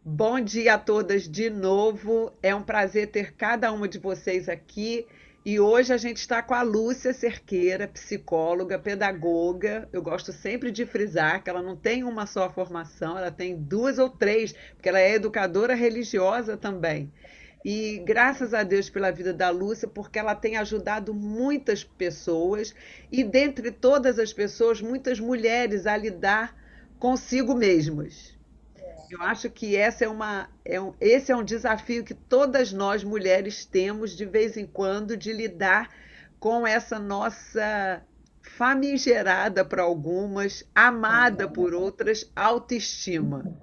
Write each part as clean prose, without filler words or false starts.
Bom dia a todas de novo. É um prazer ter cada uma de vocês aqui. E hoje a gente está com a Lúcia Cerqueira, psicóloga, pedagoga. Eu gosto sempre de frisar que ela não tem uma só formação, ela tem duas ou três, porque ela é educadora religiosa também. E graças a Deus pela vida da Lúcia, porque ela tem ajudado muitas pessoas, e dentre todas as pessoas, muitas mulheres a lidar consigo mesmas. Eu acho que esse é um desafio que todas nós mulheres temos de vez em quando de lidar com essa nossa famigerada para algumas, amada por outras, autoestima.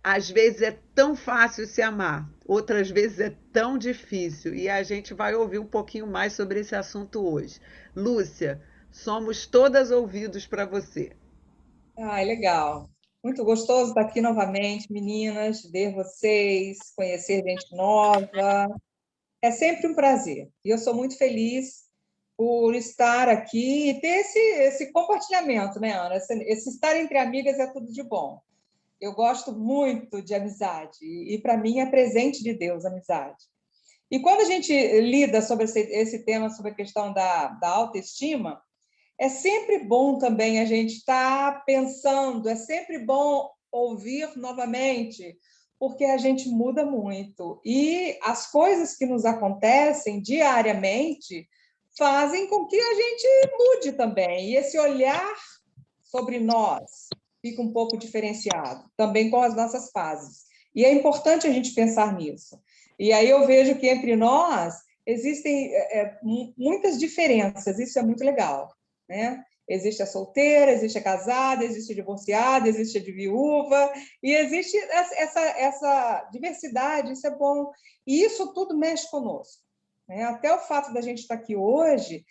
Às vezes é tão fácil se amar, outras vezes é tão difícil, e a gente vai ouvir um pouquinho mais sobre esse assunto hoje. Lúcia, somos todas ouvidos para você. Ah, legal. Muito gostoso estar aqui novamente, meninas, ver vocês, conhecer gente nova. É sempre um prazer. E eu sou muito feliz por estar aqui e ter esse compartilhamento, né, Ana? Esse estar entre amigas é tudo de bom. Eu gosto muito de amizade e para mim é presente de Deus, amizade. E quando a gente lida sobre esse tema, sobre a questão da autoestima, é sempre bom também a gente estar pensando, é sempre bom ouvir novamente, porque a gente muda muito. E as coisas que nos acontecem diariamente fazem com que a gente mude também. E esse olhar sobre nós fica um pouco diferenciado, também com as nossas fases. E é importante a gente pensar nisso. E aí eu vejo que entre nós existem muitas diferenças, isso é muito legal, né? Existe a solteira, existe a casada, existe a divorciada, existe a de viúva, e existe essa diversidade, isso é bom. E isso tudo mexe conosco, né? Até o fato da gente estar aqui hoje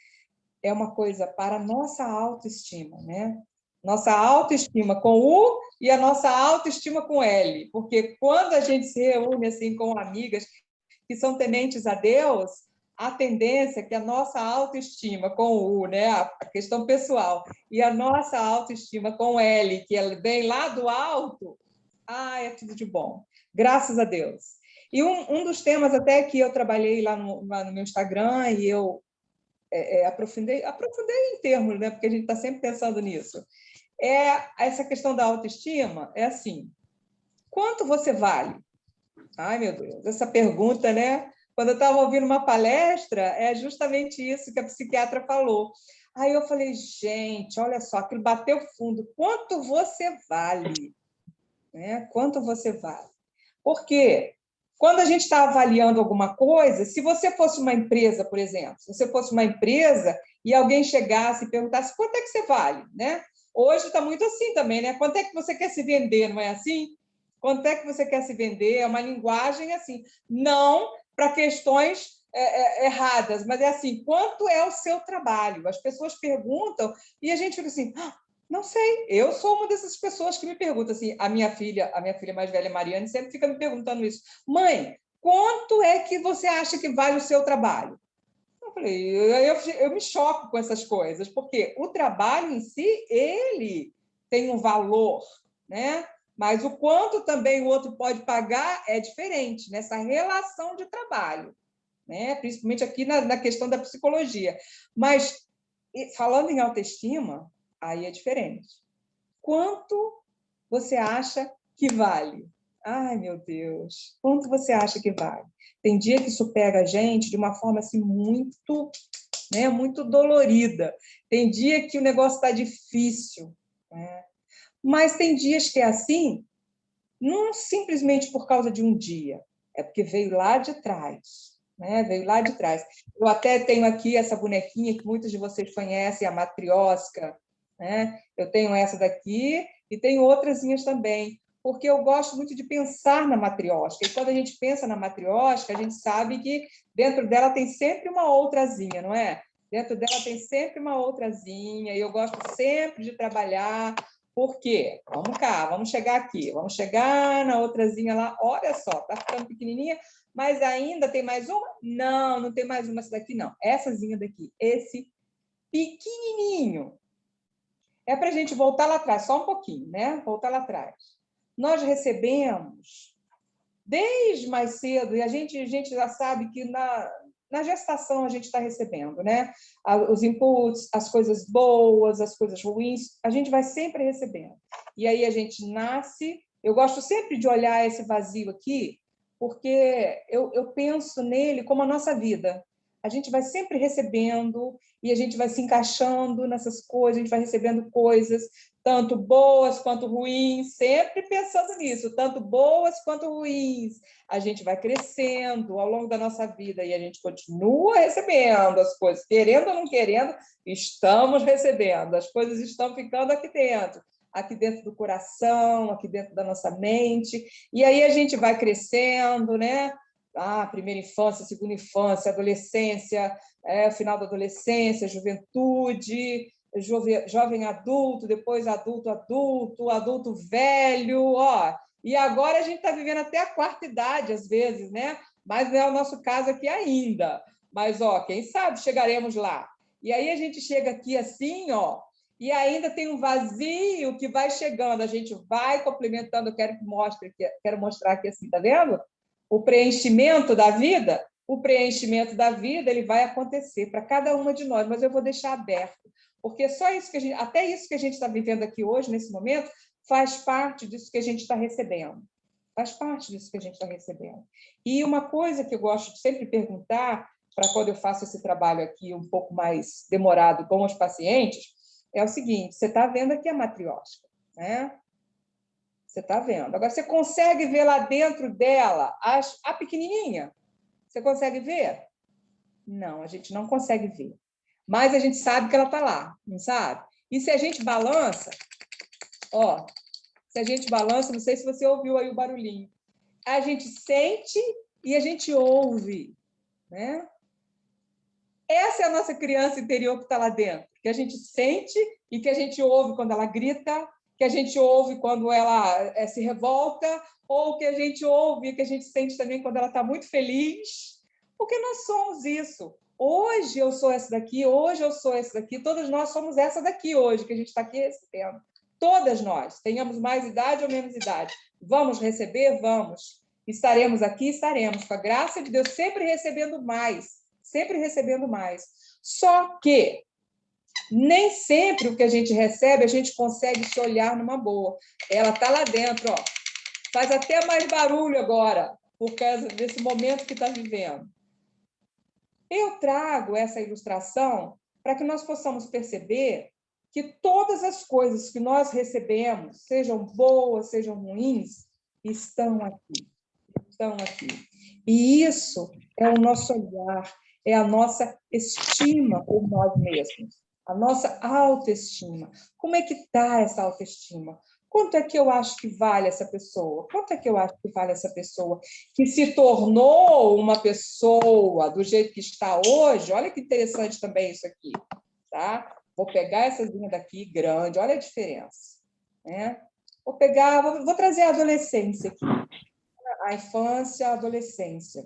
é uma coisa para a nossa autoestima, né? Nossa autoestima com U e a nossa autoestima com L, porque quando a gente se reúne assim com amigas que são tementes a Deus, a tendência é que a nossa autoestima com o U, né, a questão pessoal, e a nossa autoestima com L, que ela vem lá do alto, é tudo de bom. Graças a Deus. E um dos temas até que eu trabalhei lá no meu Instagram e eu aprofundei em termos, né, porque a gente está sempre pensando nisso, essa questão da autoestima, é assim, quanto você vale? Ai, meu Deus, essa pergunta, né? Quando eu estava ouvindo uma palestra, é justamente isso que a psiquiatra falou. Aí eu falei, gente, olha só, aquilo bateu fundo. Quanto você vale? Né? Quanto você vale? Por quê? Quando a gente está avaliando alguma coisa, se você fosse uma empresa, por exemplo, se você fosse uma empresa e alguém chegasse e perguntasse quanto é que você vale, né? Hoje está muito assim também, né? Quanto é que você quer se vender, não é assim? Quanto é que você quer se vender? É uma linguagem assim, não para questões erradas, mas é assim, quanto é o seu trabalho? As pessoas perguntam e a gente fica assim, não sei, eu sou uma dessas pessoas que me perguntam assim, a minha filha mais velha, Mariane, sempre fica me perguntando isso. Mãe, quanto é que você acha que vale o seu trabalho? Eu falei, eu me choco com essas coisas, porque o trabalho em si, ele tem um valor, né? Mas o quanto também o outro pode pagar é diferente nessa relação de trabalho, né? Principalmente aqui na questão da psicologia. Mas, falando em autoestima, aí é diferente. Quanto você acha que vale? Ai, meu Deus, quanto você acha que vale? Tem dia que isso pega a gente de uma forma assim muito, né, muito dolorida. Tem dia que o negócio está difícil, né? Mas tem dias que é assim, não simplesmente por causa de um dia, é porque veio lá de trás, né? Veio lá de trás. Eu até tenho aqui essa bonequinha que muitos de vocês conhecem, a matriosca, né? Eu tenho essa daqui e tenho outrasinhas também, porque eu gosto muito de pensar na matriosca. E quando a gente pensa na matriosca, a gente sabe que dentro dela tem sempre uma outrazinha, não é? Dentro dela tem sempre uma outrazinha, e eu gosto sempre de trabalhar. Por quê? Vamos cá, vamos chegar aqui, vamos chegar na outrazinha lá. Olha só, tá ficando pequenininha, mas ainda tem mais uma? Não, não tem mais uma essa daqui, não.Essazinha daqui, esse pequenininho. É para a gente voltar lá atrás, só um pouquinho, né? Voltar lá atrás. Nós recebemos desde mais cedo, e a gente já sabe que na gestação a gente está recebendo, né? Os inputs, as coisas boas, as coisas ruins, a gente vai sempre recebendo. E aí a gente nasce. Eu gosto sempre de olhar esse vazio aqui, porque eu penso nele como a nossa vida. A gente vai sempre recebendo e a gente vai se encaixando nessas coisas, a gente vai recebendo coisas, tanto boas quanto ruins, sempre pensando nisso, tanto boas quanto ruins. A gente vai crescendo ao longo da nossa vida e a gente continua recebendo as coisas, querendo ou não querendo, estamos recebendo, as coisas estão ficando aqui dentro do coração, aqui dentro da nossa mente, e aí a gente vai crescendo, né? Primeira infância, segunda infância, adolescência, final da adolescência, juventude, jovem adulto, depois adulto velho, ó. E agora a gente está vivendo até a quarta idade, às vezes, né? Mas não é o nosso caso aqui ainda. Mas, ó, quem sabe chegaremos lá. E aí a gente chega aqui assim, ó, e ainda tem um vazio que vai chegando. A gente vai complementando. Eu quero mostrar aqui assim, tá vendo? O preenchimento da vida. O preenchimento da vida ele vai acontecer para cada uma de nós, mas eu vou deixar aberto, porque só isso até isso que a gente está vivendo aqui hoje, nesse momento, faz parte disso que a gente está recebendo. Faz parte disso que a gente está recebendo. E uma coisa que eu gosto de sempre perguntar, para quando eu faço esse trabalho aqui um pouco mais demorado com os pacientes, é o seguinte: você está vendo aqui a matriosca, né? Você está vendo. Agora, você consegue ver lá dentro dela a pequenininha? Você consegue ver? Não, a gente não consegue ver. Mas a gente sabe que ela está lá, não sabe? E se a gente balança, ó, se a gente balança, não sei se você ouviu aí o barulhinho, a gente sente e a gente ouve, né? Essa é a nossa criança interior que está lá dentro, que a gente sente e que a gente ouve quando ela grita, que a gente ouve quando ela se revolta, ou que a gente ouve, que a gente sente também quando ela está muito feliz, porque nós somos isso. Hoje eu sou essa daqui, hoje eu sou essa daqui, todas nós somos essa daqui hoje, que a gente está aqui recebendo. Todas nós, tenhamos mais idade ou menos idade. Vamos receber? Vamos. Estaremos aqui? Estaremos, com a graça de Deus, sempre recebendo mais. Sempre recebendo mais. Só que nem sempre o que a gente recebe, a gente consegue se olhar numa boa. Ela está lá dentro, ó. Faz até mais barulho agora, por causa desse momento que está vivendo. Eu trago essa ilustração para que nós possamos perceber que todas as coisas que nós recebemos, sejam boas, sejam ruins, estão aqui. Estão aqui. E isso é o nosso olhar, é a nossa estima por nós mesmos, a nossa autoestima. Como é que está essa autoestima? Quanto é que eu acho que vale essa pessoa? Quanto é que eu acho que vale essa pessoa que se tornou uma pessoa do jeito que está hoje? Olha que interessante também isso aqui, tá? Vou pegar essa linha daqui grande, olha a diferença, né? Vou trazer a adolescência aqui, a infância, a adolescência.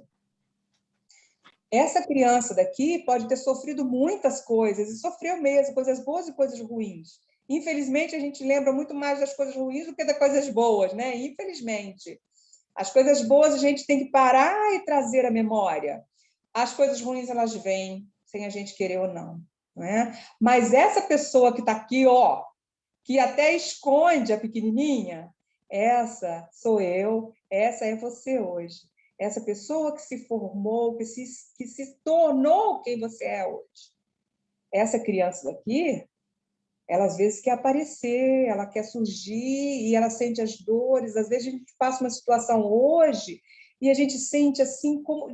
Essa criança daqui pode ter sofrido muitas coisas, e sofreu mesmo, coisas boas e coisas ruins. Infelizmente, a gente lembra muito mais das coisas ruins do que das coisas boas, né? Infelizmente. As coisas boas a gente tem que parar e trazer à memória. As coisas ruins, elas vêm, sem a gente querer ou não, não é? Mas essa pessoa que está aqui, ó, que até esconde a pequenininha, essa sou eu, essa é você hoje. Essa pessoa que se formou, que se tornou quem você é hoje. Essa criança daqui, ela às vezes quer aparecer, ela quer surgir e ela sente as dores. Às vezes a gente passa uma situação hoje e a gente sente assim como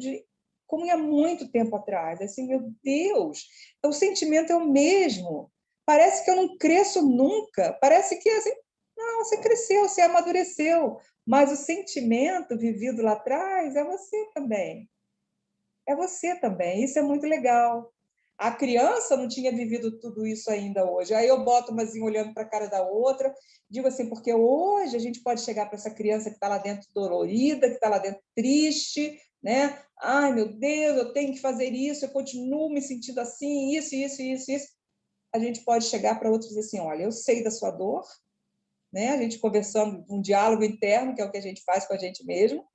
há muito tempo atrás. Assim, meu Deus, o sentimento é o mesmo. Parece que eu não cresço nunca. Parece que assim, não, você cresceu, você amadureceu. Mas o sentimento vivido lá atrás é você também. É você também. Isso é muito legal. A criança não tinha vivido tudo isso ainda hoje. Aí eu boto umazinha olhando para a cara da outra, digo assim, porque hoje a gente pode chegar para essa criança que está lá dentro dolorida, que está lá dentro triste, né? Ai, meu Deus, eu tenho que fazer isso, eu continuo me sentindo assim, isso. A gente pode chegar para outros e dizer assim, olha, eu sei da sua dor, né? A gente conversando, um diálogo interno, que é o que a gente faz com a gente mesmo.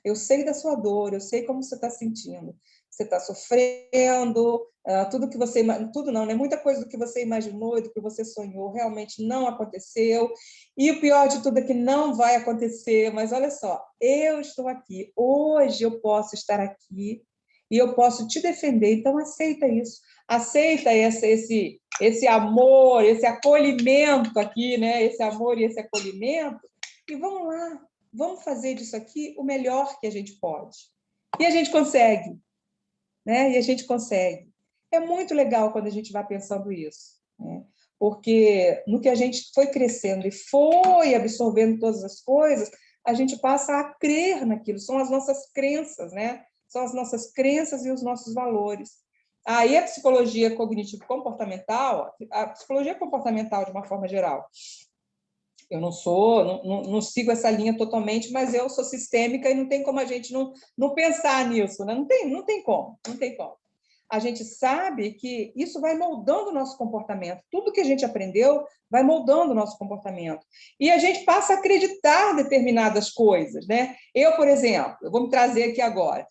Eu sei da sua dor, eu sei como você está sentindo. Você está sofrendo, tudo que você... Tudo não, né? Muita coisa do que você imaginou e do que você sonhou realmente não aconteceu. E o pior de tudo é que não vai acontecer. Mas olha só, eu estou aqui. Hoje eu posso estar aqui e eu posso te defender. Então, aceita isso. Aceita esse amor, esse acolhimento aqui, né? Esse amor e esse acolhimento. E vamos lá. Vamos fazer disso aqui o melhor que a gente pode. E a gente consegue, né? E a gente consegue. É muito legal quando a gente vai pensando isso, né? Porque no que a gente foi crescendo e foi absorvendo todas as coisas, a gente passa a crer naquilo. São as nossas crenças, né? São as nossas crenças e os nossos valores. Aí a psicologia cognitivo-comportamental, a psicologia comportamental de uma forma geral, eu não sigo essa linha totalmente, mas eu sou sistêmica e não tem como a gente não pensar nisso, né? Não tem como, não tem como. A gente sabe que isso vai moldando o nosso comportamento. Tudo que a gente aprendeu vai moldando o nosso comportamento. E a gente passa a acreditar em determinadas coisas, né? Eu, por exemplo, eu vou me trazer aqui agora.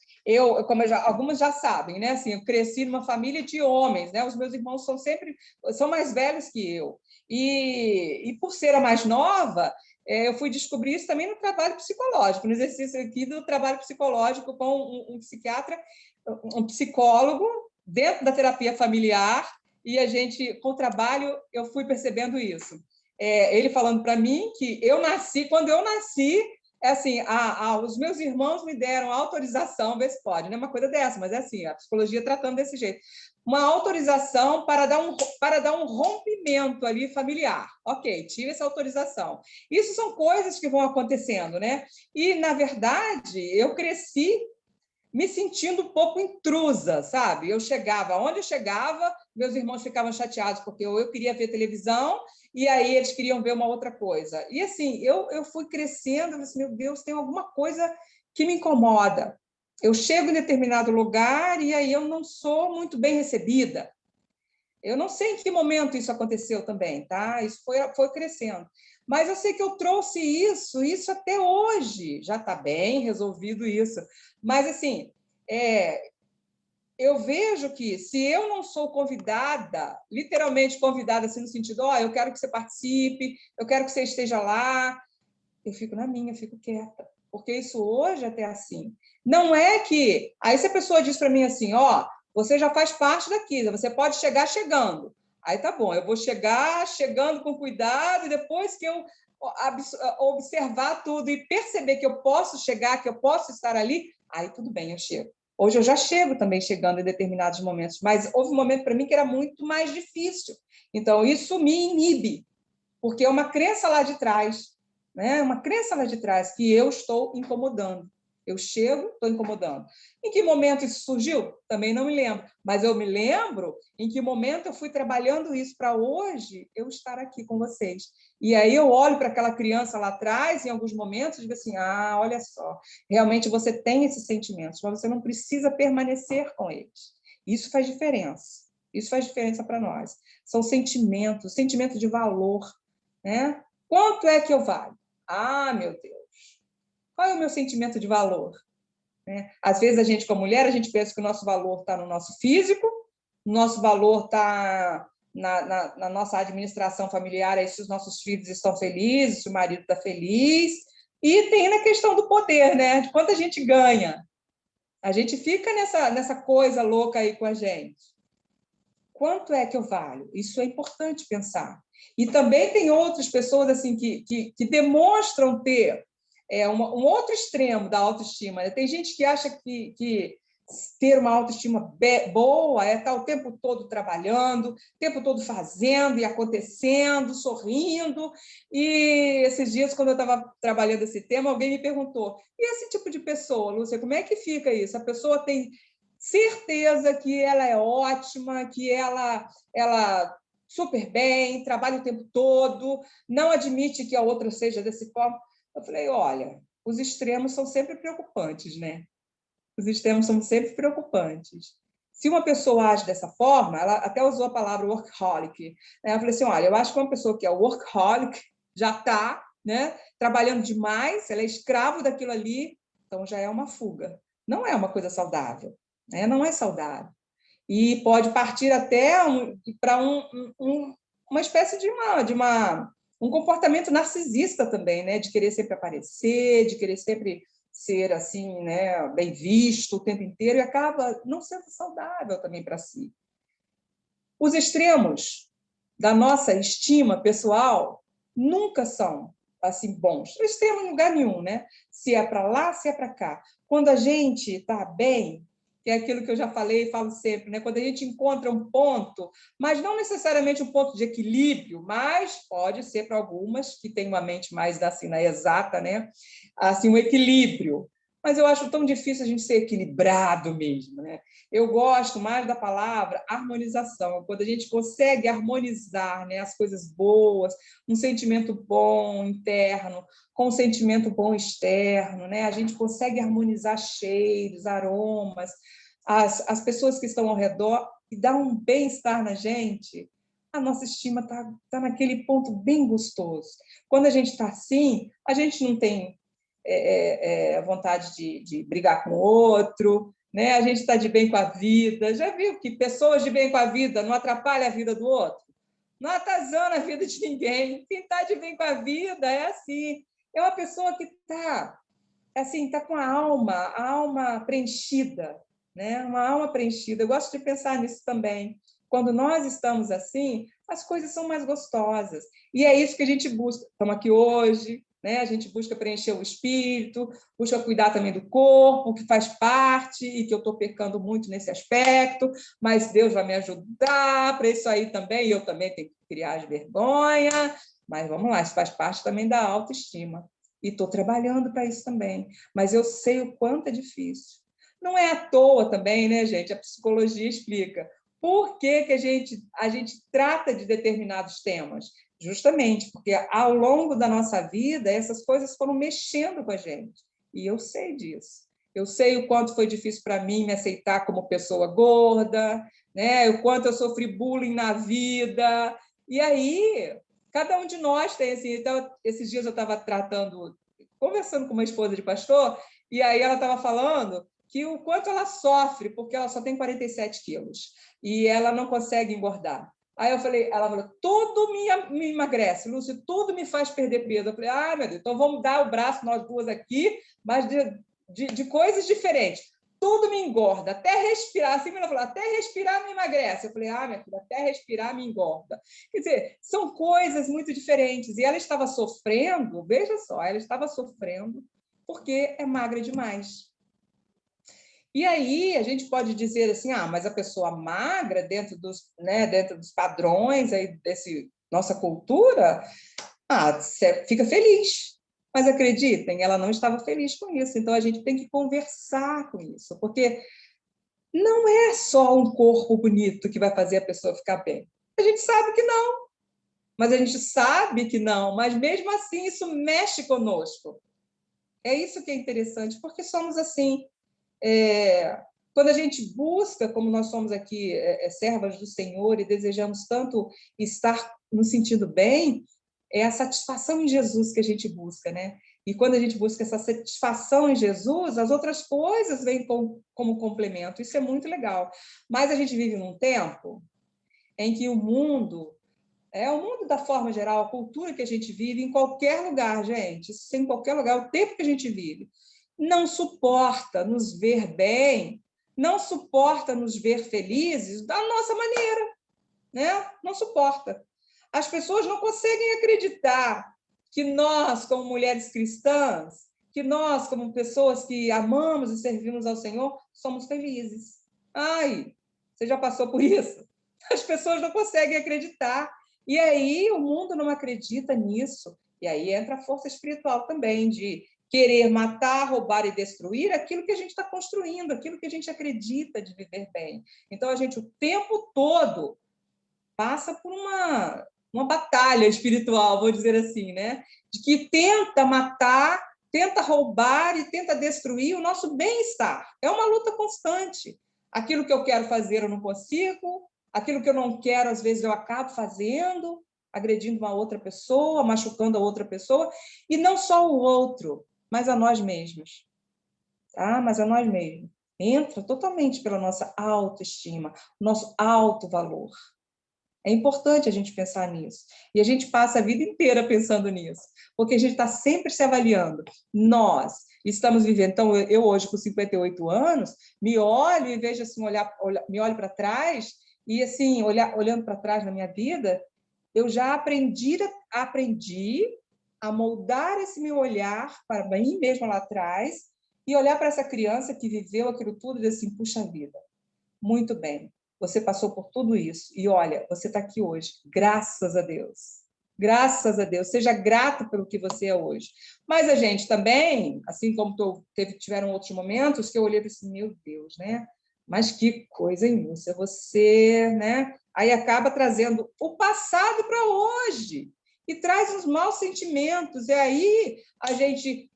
Algumas já sabem, né? Assim, eu cresci numa família de homens, né? Os meus irmãos são mais velhos que eu. E por ser a mais nova, eu fui descobrir isso também no trabalho psicológico, no exercício aqui do trabalho psicológico com um psiquiatra, um psicólogo, dentro da terapia familiar, e a gente, com o trabalho, eu fui percebendo isso. Ele falando para mim que quando eu nasci, assim, os meus irmãos me deram autorização, vê se pode, não é uma coisa dessa, mas é assim, a psicologia tratando desse jeito. Uma autorização para dar um rompimento ali familiar. Ok, tive essa autorização. Isso são coisas que vão acontecendo, né? E, na verdade, eu cresci me sentindo um pouco intrusa, sabe? Onde eu chegava, meus irmãos ficavam chateados porque eu queria ver televisão e aí eles queriam ver uma outra coisa. E assim, eu fui crescendo, eu disse, meu Deus, tem alguma coisa que me incomoda. Eu chego em determinado lugar e aí eu não sou muito bem recebida. Eu não sei em que momento isso aconteceu também, tá? Isso foi crescendo. Mas eu sei que eu trouxe isso até hoje. Já está bem resolvido isso. Mas, assim, eu vejo que se eu não sou convidada, literalmente convidada, assim, no sentido, eu quero que você participe, eu quero que você esteja lá, eu fico na minha, eu fico quieta. Porque isso hoje até assim. Não é que... Aí se a pessoa diz para mim assim, você já faz parte daqui, você pode chegar chegando. Aí tá bom, eu vou chegando com cuidado, e depois que eu observar tudo e perceber que eu posso chegar, que eu posso estar ali, aí tudo bem, eu chego. Hoje eu já chego também chegando em determinados momentos, mas houve um momento para mim que era muito mais difícil. Então, isso me inibe, porque é uma crença lá de trás, né? Uma crença lá de trás que eu estou incomodando. Eu chego, estou incomodando. Em que momento isso surgiu? Também não me lembro. Mas eu me lembro em que momento eu fui trabalhando isso para hoje eu estar aqui com vocês. E aí eu olho para aquela criança lá atrás, em alguns momentos, e digo assim, olha só, realmente você tem esses sentimentos, mas você não precisa permanecer com eles. Isso faz diferença. Isso faz diferença para nós. São sentimentos, sentimento de valor, né? Quanto é que eu valho? Meu Deus. Qual é o meu sentimento de valor? Né? Às vezes, a gente, como mulher, a gente pensa que o nosso valor está no nosso físico, o nosso valor está na nossa administração familiar, aí se os nossos filhos estão felizes, se o marido está feliz, e tem na questão do poder, né? De quanto a gente ganha. A gente fica nessa coisa louca aí com a gente. Quanto é que eu valho? Isso é importante pensar. E também tem outras pessoas assim que demonstram ter um outro extremo da autoestima. Tem gente que acha que ter uma autoestima boa é estar o tempo todo trabalhando, o tempo todo fazendo e acontecendo, sorrindo. E esses dias, quando eu estava trabalhando esse tema, alguém me perguntou, e esse tipo de pessoa, Lúcia, como é que fica isso? A pessoa tem certeza que ela é ótima, que ela super bem, trabalha o tempo todo, não admite que a outra seja desse forma. Eu falei, olha, os extremos são sempre preocupantes, né? Os extremos são sempre preocupantes. Se uma pessoa age dessa forma, ela até usou a palavra workaholic, né? Eu falei assim, olha, eu acho que uma pessoa que é workaholic já está, né, trabalhando demais, ela é escravo daquilo ali, Então, já é uma fuga. Não é uma coisa saudável, né? Não é saudável. E pode partir até para uma espécie um comportamento narcisista também, né? De querer sempre aparecer, de querer sempre ser assim, né? Bem visto o tempo inteiro, e acaba não sendo saudável também para si. Os extremos da nossa estima pessoal nunca são assim bons. Extremo em lugar nenhum, né? Se é para lá, se é para cá. Quando a gente está bem, que é aquilo que eu já falei e falo sempre, né? Quando a gente encontra um ponto, mas não necessariamente um ponto de equilíbrio, mas pode ser para algumas que têm uma mente mais assim, na exata, né? Assim, um equilíbrio. Mas eu acho tão difícil a gente ser equilibrado mesmo, né? Eu gosto mais da palavra harmonização, quando a gente consegue harmonizar, né, as coisas boas, um sentimento bom interno, com um sentimento bom externo, né? A gente consegue harmonizar cheiros, aromas, as pessoas que estão ao redor, e dá um bem-estar na gente. A nossa estima tá naquele ponto bem gostoso. Quando a gente está assim, a gente não tem vontade de brigar com o outro, né? A gente está de bem com a vida. Já viu que pessoas de bem com a vida não atrapalham a vida do outro? Não atazana a vida de ninguém. Quem está de bem com a vida é assim. É uma pessoa que está assim, tá com a alma preenchida, né? Uma alma preenchida. Eu gosto de pensar nisso também. Quando nós estamos assim, as coisas são mais gostosas. E é isso que a gente busca. Estamos aqui hoje, né? A gente busca preencher o espírito, busca cuidar também do corpo, que faz parte, e que eu estou pecando muito nesse aspecto, mas Deus vai me ajudar para isso aí também, e eu também tenho que criar as vergonhas, mas vamos lá, isso faz parte também da autoestima. E estou trabalhando para isso também, mas eu sei o quanto é difícil. Não é à toa também, né, gente? A psicologia explica por que a gente trata de determinados temas. Justamente porque, ao longo da nossa vida, essas coisas foram mexendo com a gente. E eu sei disso. Eu sei o quanto foi difícil para mim me aceitar como pessoa gorda, né? O quanto eu sofri bullying na vida. E aí, cada um de nós tem assim. Então, esses dias eu estava conversando com uma esposa de pastor, e aí ela estava falando que o quanto ela sofre, porque ela só tem 47 quilos e ela não consegue engordar. Aí ela falou, tudo me emagrece, Lúcia, tudo me faz perder peso. Eu falei, meu Deus, então vamos dar o braço nós duas aqui, mas de coisas diferentes. Tudo me engorda, até respirar. Assim ela falou, até respirar me emagrece. Eu falei, minha filha, até respirar me engorda. Quer dizer, são coisas muito diferentes. E ela estava sofrendo, veja só, ela estava sofrendo porque é magra demais. E aí a gente pode dizer assim, mas a pessoa magra dentro dos padrões aí desse nossa cultura, você fica feliz. Mas acreditem, ela não estava feliz com isso. Então a gente tem que conversar com isso, porque não é só um corpo bonito que vai fazer a pessoa ficar bem. A gente sabe que não, mas a gente sabe que não, mas mesmo assim isso mexe conosco. É isso que é interessante, porque somos assim. Quando a gente busca, como nós somos aqui servas do Senhor e desejamos tanto estar nos sentindo bem, é a satisfação em Jesus que a gente busca, né? E quando a gente busca essa satisfação em Jesus, as outras coisas vêm como complemento. Isso é muito legal. Mas a gente vive num tempo em que o mundo da forma geral, a cultura que a gente vive em qualquer lugar, gente, isso em qualquer lugar, o tempo que a gente vive, não suporta nos ver bem, não suporta nos ver felizes da nossa maneira, né? Não suporta. As pessoas não conseguem acreditar que nós, como mulheres cristãs, que nós, como pessoas que amamos e servimos ao Senhor, somos felizes. Você já passou por isso? As pessoas não conseguem acreditar. E aí o mundo não acredita nisso. E aí entra a força espiritual também, de querer matar, roubar e destruir aquilo que a gente está construindo, aquilo que a gente acredita de viver bem. Então, a gente, o tempo todo, passa por uma batalha espiritual, vou dizer assim, né? De que tenta matar, tenta roubar e tenta destruir o nosso bem-estar. É uma luta constante. Aquilo que eu quero fazer eu não consigo, aquilo que eu não quero, às vezes, eu acabo fazendo, agredindo uma outra pessoa, machucando a outra pessoa, e não só o outro, mas a nós mesmos. tá? Mas é nós mesmos. Entra totalmente pela nossa autoestima, nosso alto valor. É importante a gente pensar nisso. E a gente passa a vida inteira pensando nisso, porque a gente está sempre se avaliando. Nós estamos vivendo. Então, eu hoje, com 58 anos, me olho e vejo assim, me olho para trás, e assim, olhando para trás na minha vida, eu já aprendi a moldar esse meu olhar para mim mesma lá atrás e olhar para essa criança que viveu aquilo tudo e dizer assim, puxa vida, muito bem, você passou por tudo isso e olha, você está aqui hoje, graças a Deus. Graças a Deus, seja grato pelo que você é hoje. Mas a gente também, assim como tiveram outros momentos que eu olhei para assim, meu Deus, né? Mas que coisa, hein, Lúcia? Você, né? Aí acaba trazendo o passado para hoje e traz os maus sentimentos. E aí a gente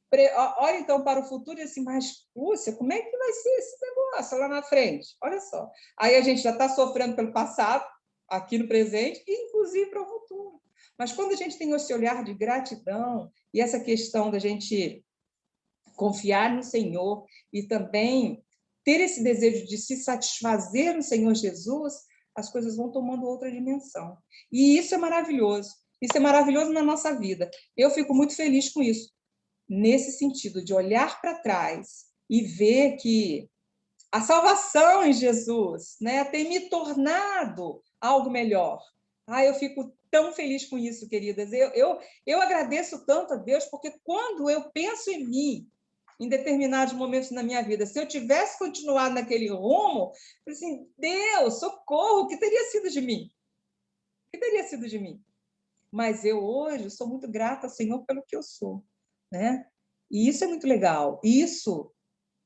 olha então para o futuro e assim, mas, Lúcia, como é que vai ser esse negócio lá na frente? Olha só. Aí a gente já está sofrendo pelo passado, aqui no presente, e inclusive para o futuro. Mas quando a gente tem esse olhar de gratidão e essa questão da gente confiar no Senhor e também ter esse desejo de se satisfazer no Senhor Jesus, as coisas vão tomando outra dimensão. E isso é maravilhoso. Isso é maravilhoso na nossa vida. Eu fico muito feliz com isso, nesse sentido de olhar para trás e ver que a salvação em Jesus, né, tem me tornado algo melhor. Eu fico tão feliz com isso, queridas. Eu agradeço tanto a Deus, porque quando eu penso em mim, em determinados momentos na minha vida, se eu tivesse continuado naquele rumo, eu assim, Deus, socorro, o que teria sido de mim? O que teria sido de mim? Mas eu hoje sou muito grata ao Senhor pelo que eu sou, né? E isso é muito legal. Isso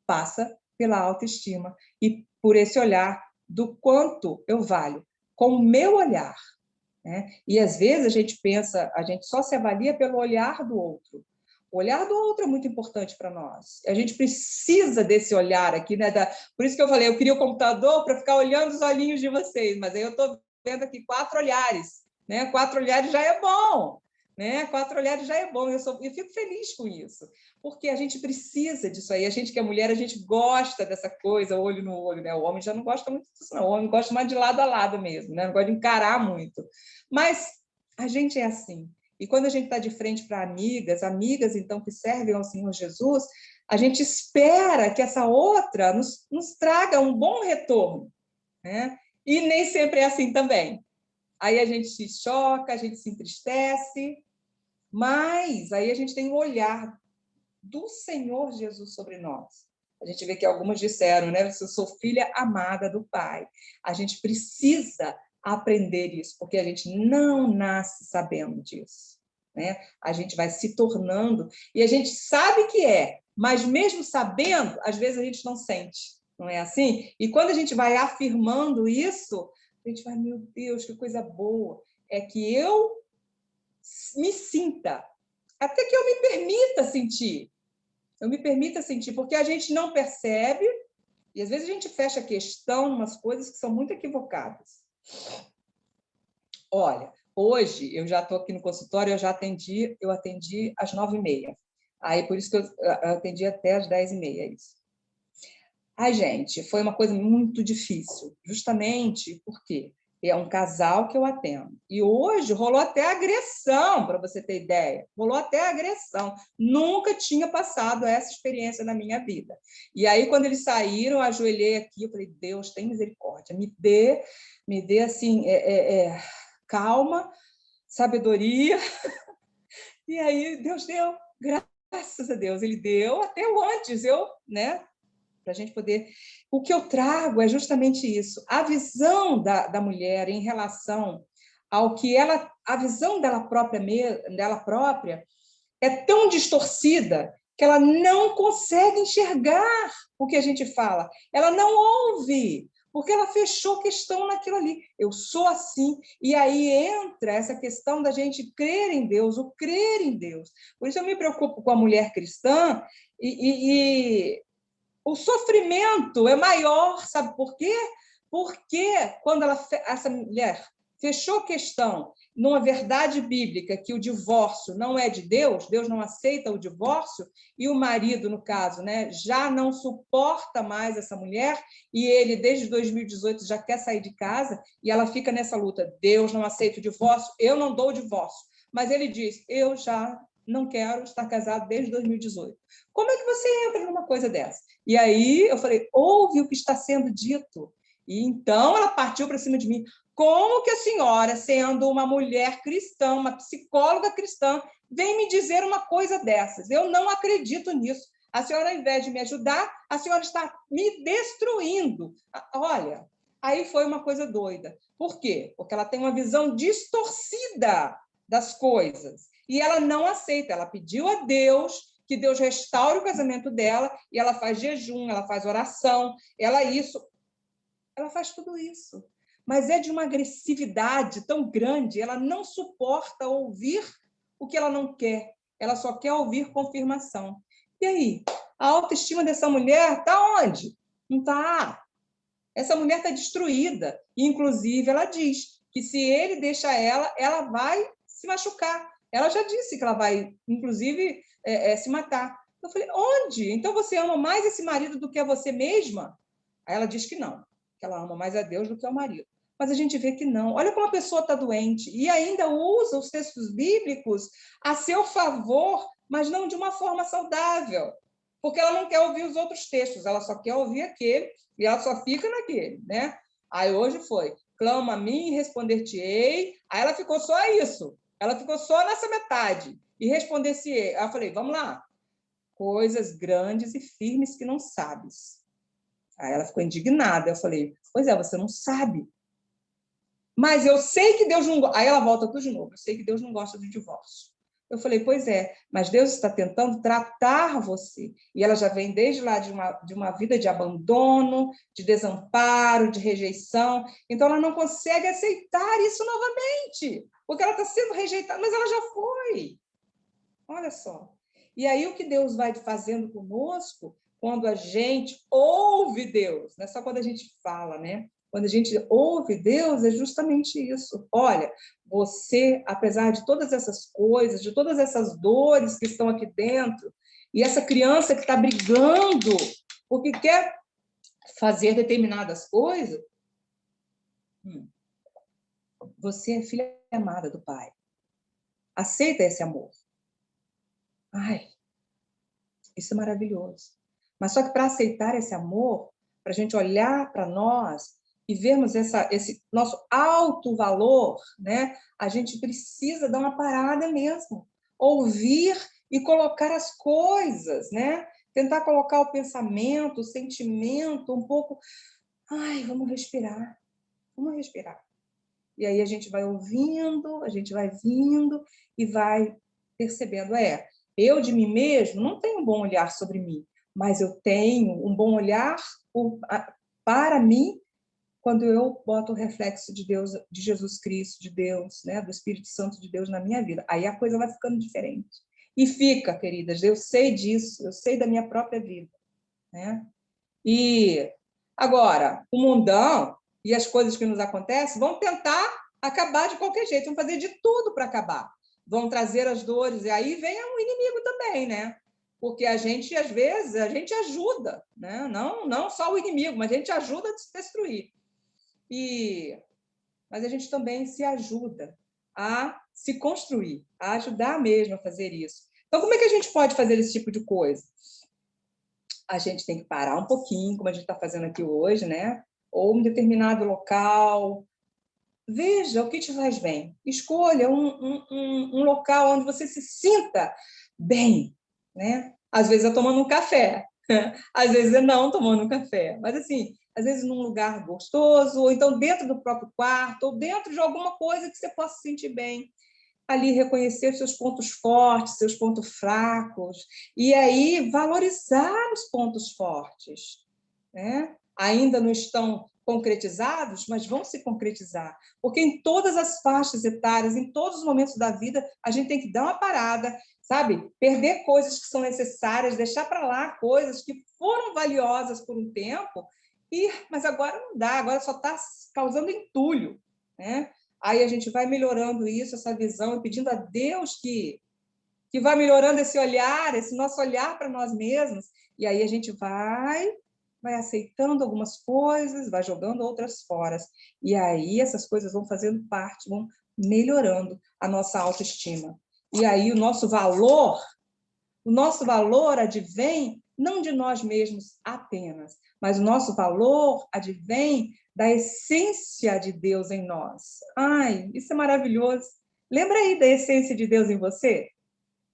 passa pela autoestima e por esse olhar do quanto eu valho, com o meu olhar, né? E às vezes a gente pensa, a gente só se avalia pelo olhar do outro. O olhar do outro é muito importante para nós. A gente precisa desse olhar aqui, né? Por isso que eu falei, eu queria o computador para ficar olhando os olhinhos de vocês, mas aí eu estou vendo aqui 4 olhares, né? 4 olhares já é bom, né? 4 olhares já é bom. Eu fico feliz com isso, porque a gente precisa disso aí. A gente que é mulher, a gente gosta dessa coisa, olho no olho, né? O homem já não gosta muito disso, não. O homem gosta mais de lado a lado mesmo, né? Não gosta de encarar muito. Mas a gente é assim. E quando a gente está de frente para amigas, então, que servem ao Senhor Jesus, a gente espera que essa outra nos traga um bom retorno, né? E nem sempre é assim também. Aí a gente se choca, a gente se entristece, mas aí a gente tem o olhar do Senhor Jesus sobre nós. A gente vê que algumas disseram, né? Eu sou filha amada do Pai. A gente precisa aprender isso, porque a gente não nasce sabendo disso, né? A gente vai se tornando, e a gente sabe que é, mas mesmo sabendo, às vezes a gente não sente, não é assim? E quando a gente vai afirmando isso, a gente vai, meu Deus, que coisa boa, é que eu me sinta, até que eu me permita sentir. Eu me permita sentir, porque a gente não percebe, e às vezes a gente fecha a questão em umas coisas que são muito equivocadas. Olha, hoje eu já estou aqui no consultório, eu atendi às 9h30. Aí, por isso que eu atendi até às 10h30, isso. Ai, gente, foi uma coisa muito difícil, justamente porque é um casal que eu atendo. E hoje rolou até agressão, para você ter ideia. Rolou até agressão. Nunca tinha passado essa experiência na minha vida. E aí, quando eles saíram, eu ajoelhei aqui, eu falei, Deus, tem misericórdia, me dê assim, calma, sabedoria. E aí, Deus deu, graças a Deus, ele deu até o antes, né? Para a gente poder... O que eu trago é justamente isso, a visão da mulher em relação ao que ela... A visão dela própria é tão distorcida que ela não consegue enxergar o que a gente fala. Ela não ouve, porque ela fechou questão naquilo ali. Eu sou assim. E aí entra essa questão da gente crer em Deus, o crer em Deus. Por isso eu me preocupo com a mulher cristã e o sofrimento é maior, sabe por quê? Porque quando essa mulher fechou questão numa verdade bíblica que o divórcio não é de Deus, Deus não aceita o divórcio, e o marido, no caso, né, já não suporta mais essa mulher, e ele, desde 2018, já quer sair de casa, e ela fica nessa luta, Deus não aceita o divórcio, eu não dou o divórcio. Mas ele diz, eu já não quero estar casado desde 2018. Como é que você entra numa coisa dessa? E aí eu falei, ouve o que está sendo dito. E então ela partiu para cima de mim. Como que a senhora, sendo uma mulher cristã, uma psicóloga cristã, vem me dizer uma coisa dessas? Eu não acredito nisso. A senhora, ao invés de me ajudar, a senhora está me destruindo. Olha, aí foi uma coisa doida. Por quê? Porque ela tem uma visão distorcida das coisas. E ela não aceita. Ela pediu a Deus que Deus restaure o casamento dela, e ela faz jejum, ela faz oração, ela faz tudo isso. Mas é de uma agressividade tão grande, ela não suporta ouvir o que ela não quer, ela só quer ouvir confirmação. E aí? A autoestima dessa mulher está onde? Não está. Essa mulher está destruída. Inclusive, ela diz que se ele deixa ela vai se machucar. Ela já disse que ela vai, inclusive, se matar. Eu falei, onde? Então você ama mais esse marido do que a você mesma? Aí ela diz que não, que ela ama mais a Deus do que ao marido. Mas a gente vê que não. Olha como a pessoa está doente e ainda usa os textos bíblicos a seu favor, mas não de uma forma saudável. Porque ela não quer ouvir os outros textos, ela só quer ouvir aquele e ela só fica naquele, né? Aí hoje foi, clama a mim e responder-te-ei. Aí ela ficou só isso, ela ficou só nessa metade. E responder-se-ei. Aí eu falei, vamos lá. Coisas grandes e firmes que não sabes. Aí ela ficou indignada. Eu falei, pois é, você não sabe. Mas eu sei que Deus não gosta. Aí ela volta tudo de novo. Eu sei que Deus não gosta do divórcio. Eu falei, pois é, mas Deus está tentando tratar você. E ela já vem desde lá de uma vida de abandono, de desamparo, de rejeição. Então, ela não consegue aceitar isso novamente, porque ela está sendo rejeitada, mas ela já foi. Olha só. E aí, o que Deus vai fazendo conosco, quando a gente ouve Deus, não é só quando a gente fala, né? Quando a gente ouve Deus, é justamente isso. Olha, você, apesar de todas essas coisas, de todas essas dores que estão aqui dentro, e essa criança que está brigando porque quer fazer determinadas coisas, você é filha amada do Pai. Aceita esse amor. Ai, isso é maravilhoso. Mas só que para aceitar esse amor, para a gente olhar para nós e vermos esse nosso alto valor, né? A gente precisa dar uma parada mesmo, ouvir e colocar as coisas, né? Tentar colocar o pensamento, o sentimento um pouco. Ai, vamos respirar, vamos respirar. E aí a gente vai ouvindo, a gente vai vindo e vai percebendo, eu de mim mesmo não tenho um bom olhar sobre mim, mas eu tenho um bom olhar para mim quando eu boto o reflexo de Deus, de Jesus Cristo, de Deus, né, do Espírito Santo de Deus na minha vida. Aí a coisa vai ficando diferente. E fica, queridas, eu sei disso, eu sei da minha própria vida, né? E agora, o mundão e as coisas que nos acontecem vão tentar acabar de qualquer jeito, vão fazer de tudo para acabar. Vão trazer as dores, e aí vem o inimigo também, né? Porque a gente, às vezes, a gente ajuda, né? Não só o inimigo, mas a gente ajuda a se destruir. Mas a gente também se ajuda a se construir, a ajudar mesmo a fazer isso. Então, como é que a gente pode fazer esse tipo de coisa? A gente tem que parar um pouquinho, como a gente está fazendo aqui hoje, né? Ou um determinado local. Veja o que te faz bem. Escolha um local onde você se sinta bem, né? Às vezes é tomando um café, às vezes é não tomando um café. Mas, assim, às vezes num lugar gostoso, ou então dentro do próprio quarto, ou dentro de alguma coisa que você possa se sentir bem. Ali reconhecer os seus pontos fortes, seus pontos fracos, e aí valorizar os pontos fortes, né? Ainda não estão concretizados, mas vão se concretizar, porque em todas as faixas etárias, em todos os momentos da vida, a gente tem que dar uma parada, sabe? Perder coisas que são necessárias, deixar para lá coisas que foram valiosas por um tempo, mas agora não dá, agora só está causando entulho, né? Aí a gente vai melhorando isso, essa visão, e pedindo a Deus que vai melhorando esse olhar, esse nosso olhar para nós mesmos. E aí a gente vai aceitando algumas coisas, vai jogando outras fora. E aí essas coisas vão fazendo parte, vão melhorando a nossa autoestima. E aí o nosso valor advém não de nós mesmos apenas, mas o nosso valor advém da essência de Deus em nós. Ai, isso é maravilhoso. Lembra aí da essência de Deus em você?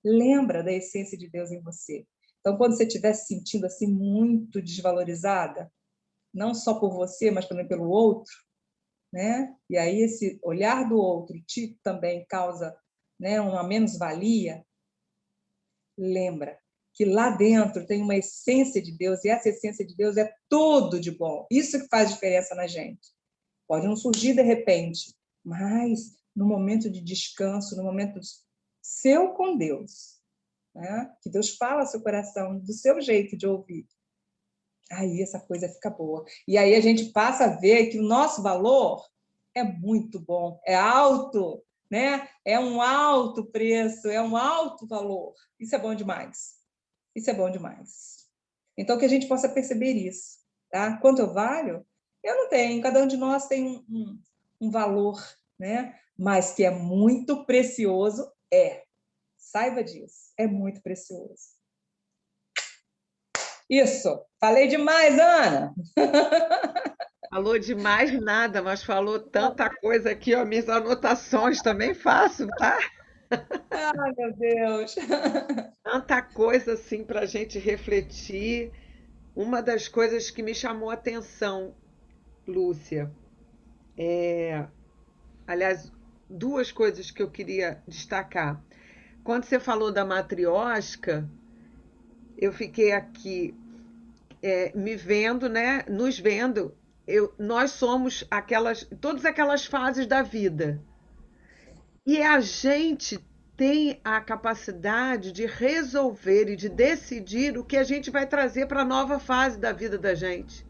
Lembra da essência de Deus em você. Então, quando você estiver se sentindo assim muito desvalorizada, não só por você, mas também pelo outro, né? E aí esse olhar do outro te também causa, né, uma menos-valia. Lembra que lá dentro tem uma essência de Deus, e essa essência de Deus é tudo de bom. Isso que faz diferença na gente. Pode não surgir de repente, mas no momento de descanso, no momento seu com Deus, né? Que Deus fala ao seu coração, do seu jeito de ouvir. Aí essa coisa fica boa. E aí a gente passa a ver que o nosso valor é muito bom, é alto, né? É um alto preço, é um alto valor. Isso é bom demais. Isso é bom demais. Então, que a gente possa perceber isso. Tá? Quanto eu valho? Eu não tenho. Cada um de nós tem um valor, né? Mas que é muito precioso, é. Saiba disso. É muito precioso. Isso. Falei demais, Ana. Falou demais nada, mas falou tanta coisa aqui, ó. Minhas anotações também faço, tá? Ai, meu Deus. Tanta coisa assim para a gente refletir. Uma das coisas que me chamou a atenção, Lúcia, aliás, duas coisas que eu queria destacar. Quando você falou da matriosca, eu fiquei aqui me vendo, né? Nos vendo. Nós somos todas aquelas fases da vida. E a gente tem a capacidade de resolver e de decidir o que a gente vai trazer para a nova fase da vida da gente.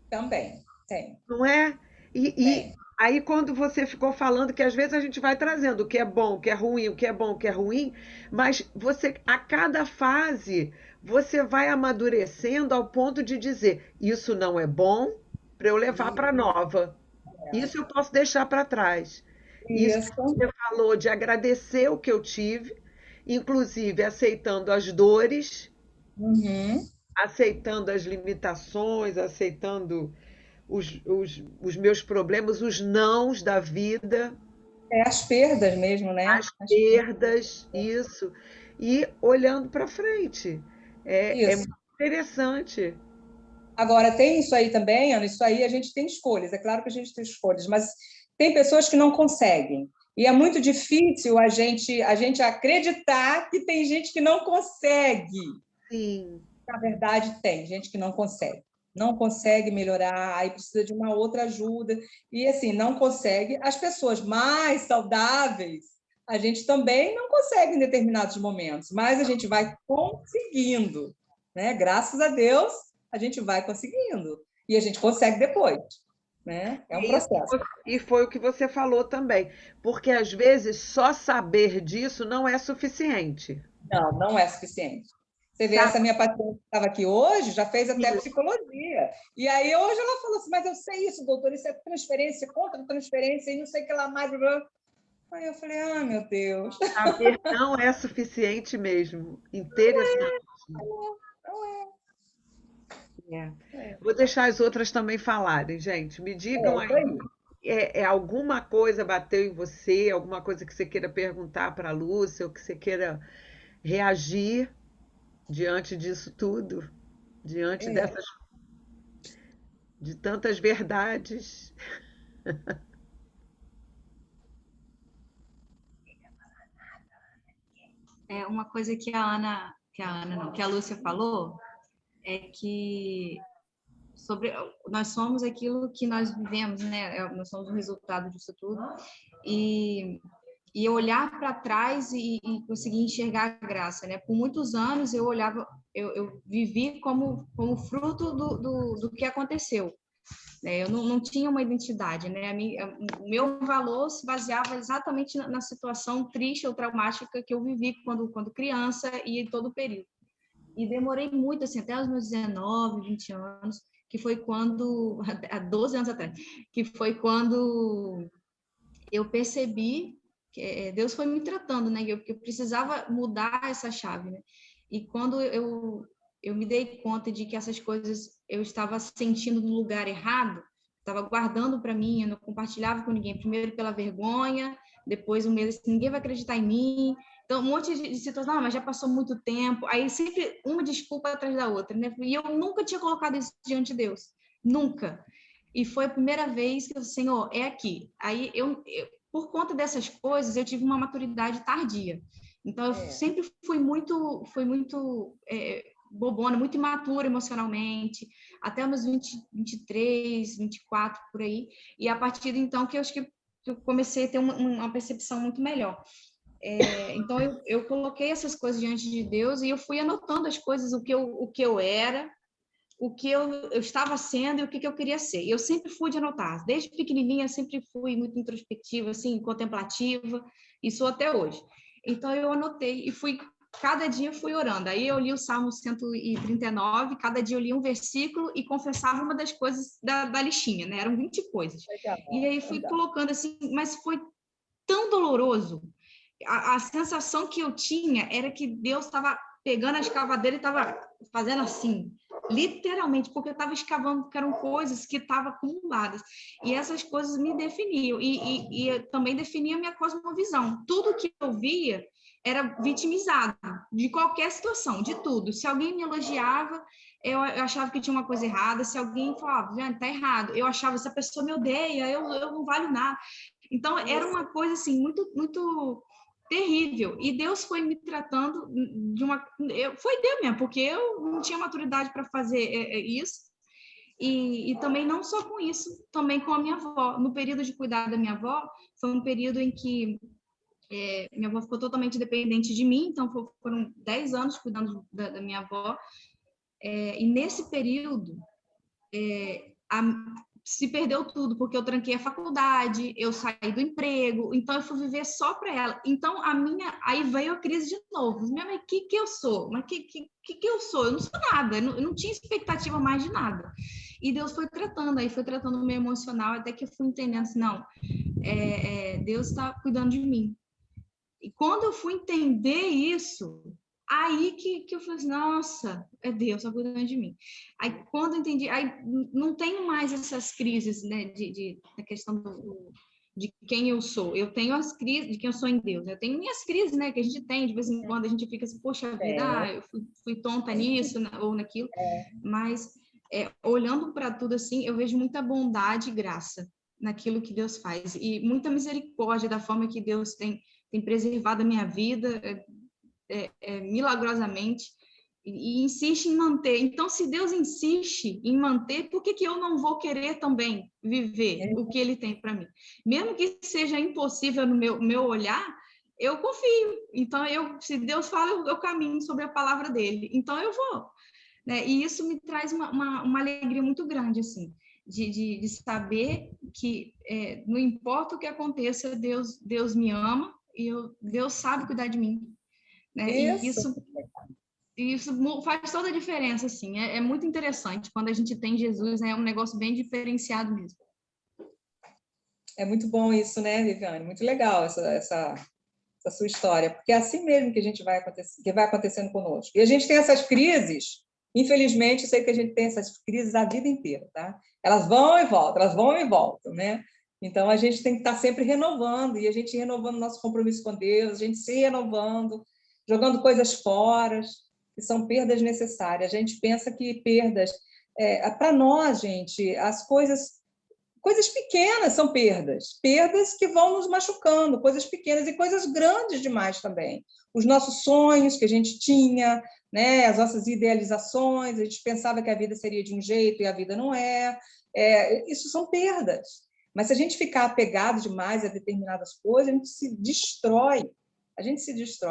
Também, tem. Não é? E Tem. aí, quando você ficou falando que às vezes a gente vai trazendo o que é bom, o que é ruim, o que é bom, o que é ruim, mas você, a cada fase, você vai amadurecendo ao ponto de dizer: isso não é bom para eu levar para a nova. Isso eu posso deixar para trás. Isso que Isso. você falou de agradecer o que eu tive, inclusive aceitando as dores, Uhum. aceitando as limitações, aceitando os meus problemas, os nãos da vida, É as perdas mesmo, né? as As perdas. perdas, isso, e olhando para frente. É Isso. muito interessante. Agora, tem isso aí também, Ana, isso aí a gente tem escolhas, é claro que a gente tem escolhas, mas tem pessoas que não conseguem. E é muito difícil a gente acreditar que tem gente que não consegue. Sim. Na verdade, tem gente que não consegue. Não consegue melhorar, aí precisa de uma outra ajuda. E, assim, não consegue. As pessoas mais saudáveis, a gente também não consegue em determinados momentos, mas a gente vai conseguindo, né? Graças a Deus, a gente vai conseguindo. E a gente consegue depois, né? É um É isso, processo. e foi o que você falou também, porque às vezes só saber disso não é suficiente, Não, não é suficiente. Você vê, essa sabe? minha paciente que estava aqui hoje já fez até psicologia. E aí hoje ela falou assim, mas eu sei isso, doutor, isso é transferência, contra-transferência, e não sei o que lá mais. Blá, blá. Aí eu falei, ah, meu Deus. Saber não é suficiente mesmo. Interessante. Não É. é. Vou deixar as outras também falarem, gente. Me digam Isso aí, aí. alguma coisa bateu em você, alguma coisa que você queira perguntar para a Lúcia, ou que você queira reagir diante disso tudo, diante É. de tantas verdades. Uma coisa que a Lúcia falou é que nós somos aquilo que nós vivemos, né? Nós somos o resultado disso tudo. E olhar para trás e conseguir enxergar a graça, né? Por muitos anos eu vivi como fruto do que aconteceu. né? Eu não tinha uma identidade, né? O meu valor se baseava exatamente na situação triste ou traumática que eu vivi quando criança e em todo o período. E demorei muito, assim, até os meus 19, 20 anos, que foi quando, há 12 anos atrás, que foi quando eu percebi que Deus foi me tratando, né? Que eu precisava mudar essa chave, né? E quando eu me dei conta de que essas coisas eu estava sentindo no lugar errado, estava guardando para mim, eu não compartilhava com ninguém, primeiro pela vergonha, depois o medo, assim, ninguém vai acreditar em mim. Então, um monte de situações, não, mas já passou muito tempo. Aí sempre uma desculpa atrás da outra, né? E eu nunca tinha colocado isso diante de Deus, nunca. E foi a primeira vez que eu, Senhor, é aqui. Aí por conta dessas coisas, eu tive uma maturidade tardia. Então, eu sempre fui muito bobona, muito imatura emocionalmente, até meus 23, 24, por aí. E a partir de então que eu acho que eu comecei a ter uma percepção muito melhor. Então, eu coloquei essas coisas diante de Deus e eu fui anotando as coisas, o que eu era, o que eu estava sendo e o que eu queria ser. E eu sempre fui de anotar. Desde pequenininha, sempre fui muito introspectiva, assim, contemplativa, e sou até hoje. Então, eu anotei e cada dia fui orando. Aí eu li o Salmo 139, cada dia eu li um versículo e confessava uma das coisas da listinha, né? Eram 20 coisas. Legal, E aí fui colocando assim, mas foi tão doloroso. A sensação que eu tinha era que Deus estava pegando a escavadeira e estava fazendo assim, literalmente, porque eu estava escavando, porque eram coisas que estavam acumuladas. E essas coisas me definiam, e também definiam a minha cosmovisão. Tudo que eu via era vitimizado, de qualquer situação, de tudo. Se alguém me elogiava, eu achava que tinha uma coisa errada. Se alguém falava, está errado, eu achava, essa pessoa me odeia, eu não valho nada. Então, era uma coisa assim, muito, muito terrível. E Deus foi me tratando foi Deus mesmo, porque eu não tinha maturidade para fazer isso. E também não só com isso, também com a minha avó. No período de cuidar da minha avó, foi um período em que minha avó ficou totalmente dependente de mim, então foram 10 anos cuidando da minha avó. E nesse período, se perdeu tudo, porque eu tranquei a faculdade, eu saí do emprego, então eu fui viver só para ela. Então, aí veio a crise de novo. Minha mãe, o que eu sou? Mas que eu sou? Eu não sou nada, eu não tinha expectativa mais de nada. E Deus foi tratando o meu emocional, até que eu fui entendendo assim, não, Deus está cuidando de mim. E quando eu fui entender isso, aí que eu falei assim, nossa, Deus está cuidando de mim. Aí quando eu entendi, aí não tenho mais essas crises, né, da questão de quem eu sou. Eu tenho as crises de quem eu sou em Deus. Eu tenho minhas crises, né, que a gente tem, de vez em quando a gente fica assim, poxa vida, eu fui tonta nisso ou naquilo. Mas olhando para tudo assim, eu vejo muita bondade e graça naquilo que Deus faz. E muita misericórdia da forma que Deus tem preservado a minha vida milagrosamente e insiste em manter. Então, se Deus insiste em manter, por que eu não vou querer também viver o que Ele tem para mim? Mesmo que seja impossível no meu olhar, eu confio. Então, se Deus fala, eu caminho sobre a palavra dele. Então, eu vou. Né? E isso me traz uma alegria muito grande, assim, de saber que não importa o que aconteça, Deus me ama e Deus sabe cuidar de mim, né? Isso. E isso faz toda a diferença, assim. É muito interessante quando a gente tem Jesus, né? É um negócio bem diferenciado mesmo. É muito bom isso, né, Viviane? Muito legal essa sua história, porque é assim mesmo que vai acontecendo conosco. E a gente tem essas crises, infelizmente, eu sei que a gente tem essas crises a vida inteira, tá? Elas vão e voltam, né? Então, a gente tem que estar sempre renovando, e a gente renovando nosso compromisso com Deus, a gente se renovando, jogando coisas fora, que são perdas necessárias. A gente pensa que perdas... para nós, gente, as coisas pequenas são perdas que vão nos machucando, coisas pequenas e coisas grandes demais também. Os nossos sonhos que a gente tinha, né? As nossas idealizações, a gente pensava que a vida seria de um jeito e a vida não é. Isso são perdas. Mas se a gente ficar apegado demais a determinadas coisas, a gente se destrói.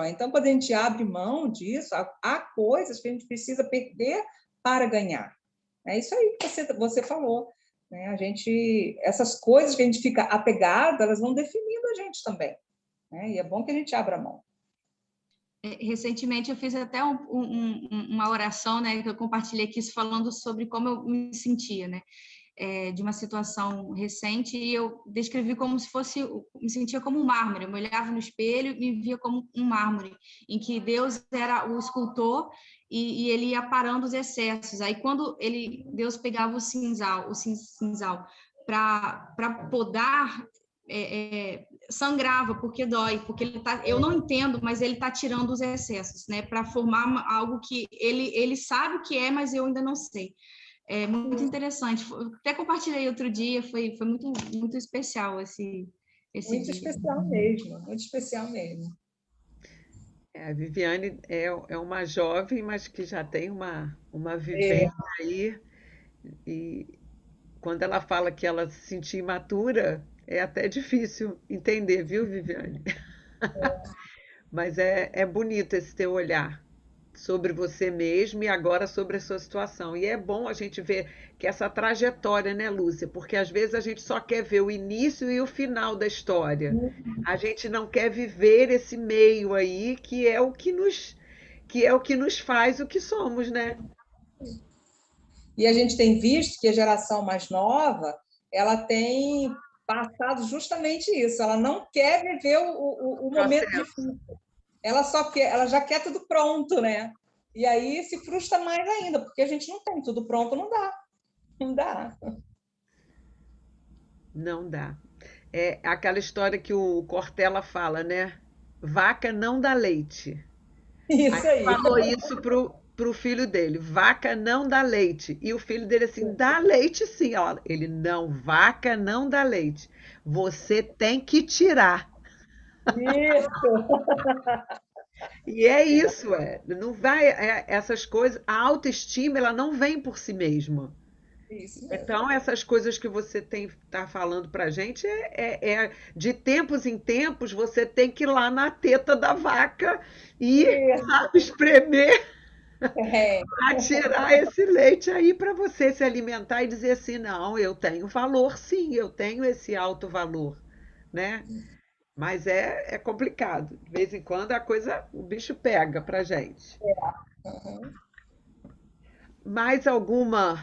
Então, quando a gente abre mão disso, há coisas que a gente precisa perder para ganhar. É isso aí que você falou. né? Essas coisas que a gente fica apegado, elas vão definindo a gente também, né? E é bom que a gente abra mão. Recentemente eu fiz até uma oração, né, que eu compartilhei aqui falando sobre como eu me sentia, né, de uma situação recente, e eu descrevi como se fosse, me sentia como um mármore. Eu me olhava no espelho e me via como um mármore, em que Deus era o escultor e ele ia parando os excessos. Aí quando Deus pegava o cinzal para podar, sangrava, porque dói, porque eu não entendo, mas ele está tirando os excessos, né, para formar algo que ele sabe o que é, mas eu ainda não sei. É muito interessante. Até compartilhei outro dia, foi muito, muito especial esse muito dia. Especial mesmo, muito especial mesmo. A Viviane é uma jovem, mas que já tem uma vivência aí. E quando ela fala que ela se sentia imatura, é até difícil entender, viu, Viviane? Mas é bonito esse teu olhar sobre você mesmo e agora sobre a sua situação. E é bom a gente ver que essa trajetória, né, Lúcia? Porque às vezes a gente só quer ver o início e o final da história. A gente não quer viver esse meio aí que é o que nos faz o que somos, né? E a gente tem visto que a geração mais nova, ela tem passado justamente isso. Ela não quer viver o momento difícil. Ela já quer tudo pronto, né? E aí se frustra mais ainda, porque a gente não tem tudo pronto, não dá. Não dá. Não dá. É aquela história que o Cortella fala, né? Vaca não dá leite. Isso aí. Falou isso pro filho dele. Vaca não dá leite. E o filho dele assim, dá leite sim. Ó, ele não, vaca não dá leite. Você tem que tirar. Isso. E é isso, não vai, essas coisas, a autoestima, ela não vem por si mesma. Isso mesmo. Então, essas coisas que você tá falando pra gente de tempos em tempos você tem que ir lá na teta da vaca e sabe, espremer para tirar esse leite aí para você se alimentar e dizer assim, não, eu tenho valor, sim, eu tenho esse alto valor, né? Mas é complicado. De vez em quando o bicho pega pra gente. Uhum. Mais alguma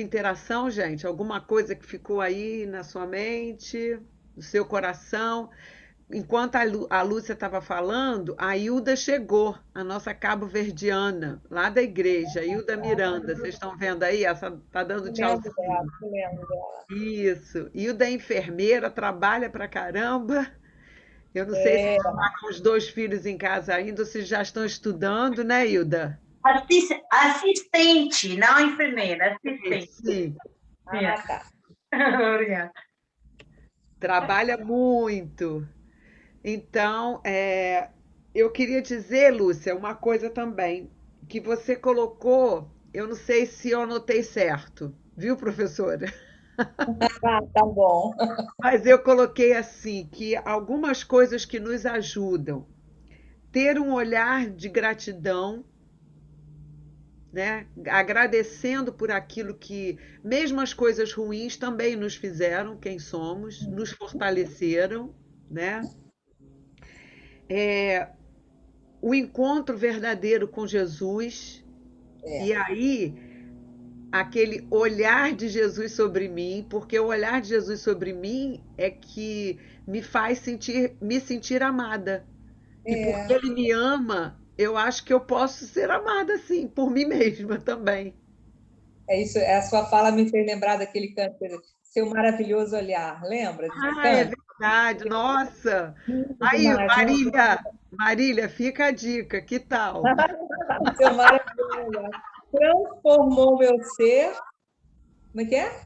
interação, gente? Alguma coisa que ficou aí na sua mente, no seu coração? Enquanto a Lúcia estava falando, a Hilda chegou, a nossa cabo-verdiana, lá da igreja, Hilda Miranda. Vocês estão vendo aí? Essa tá dando tchauzinho. Lembro dela. Isso. Hilda é enfermeira, trabalha pra caramba. Eu não sei se está com os dois filhos em casa ainda ou se já estão estudando, né, Hilda? Assistente, não enfermeira, assistente. Sim. Tá. Obrigada. Trabalha muito. Então, eu queria dizer, Lúcia, uma coisa também, que você colocou, eu não sei se eu anotei certo, viu, professora? Tá bom. Mas eu coloquei assim, que algumas coisas que nos ajudam, ter um olhar de gratidão, né? Agradecendo por aquilo que, mesmo as coisas ruins, também nos fizeram quem somos, nos fortaleceram, né? O encontro verdadeiro com Jesus, e aí aquele olhar de Jesus sobre mim, porque o olhar de Jesus sobre mim é que me faz me sentir amada. E porque ele me ama, eu acho que eu posso ser amada, sim, por mim mesma também. É isso, a sua fala me fez lembrar daquele canto, Seu Maravilhoso Olhar. Lembra desse É canto? verdade, nossa. Lindo Aí, demais, né? Marília, fica a dica, que tal? Seu Maravilhoso Olhar. Transformou meu ser. Como é que é?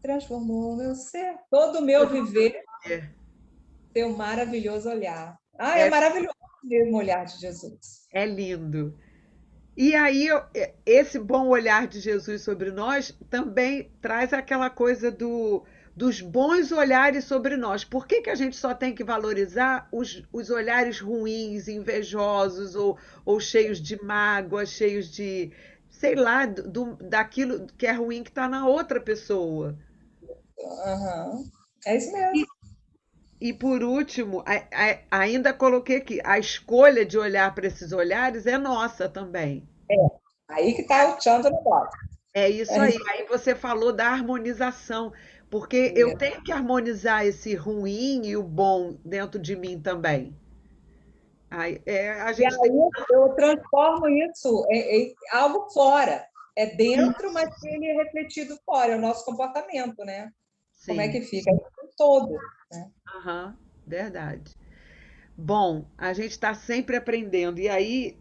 Transformou meu ser. Todo o meu viver. É, Seu maravilhoso olhar. É é, maravilhoso mesmo o olhar de Jesus. é lindo. E aí, esse bom olhar de Jesus sobre nós também traz aquela coisa dos bons olhares sobre nós. Por que a gente só tem que valorizar os olhares ruins, invejosos ou cheios de mágoa, cheios de, sei lá, daquilo que é ruim que está na outra pessoa. Aham. É isso mesmo. E por último, ainda coloquei aqui, a escolha de olhar para esses olhares é nossa também. Aí que está o tchan do negócio. É isso aí. Aí você falou da harmonização, porque eu tenho que harmonizar esse ruim e o bom dentro de mim também. Aí, a E gente tem. aí eu transformo isso em algo fora. É dentro, mas ele é refletido fora, é o nosso comportamento, né? Como é Sim, que fica? É o todo, né? aham, verdade. Bom, a gente está sempre aprendendo. E aí,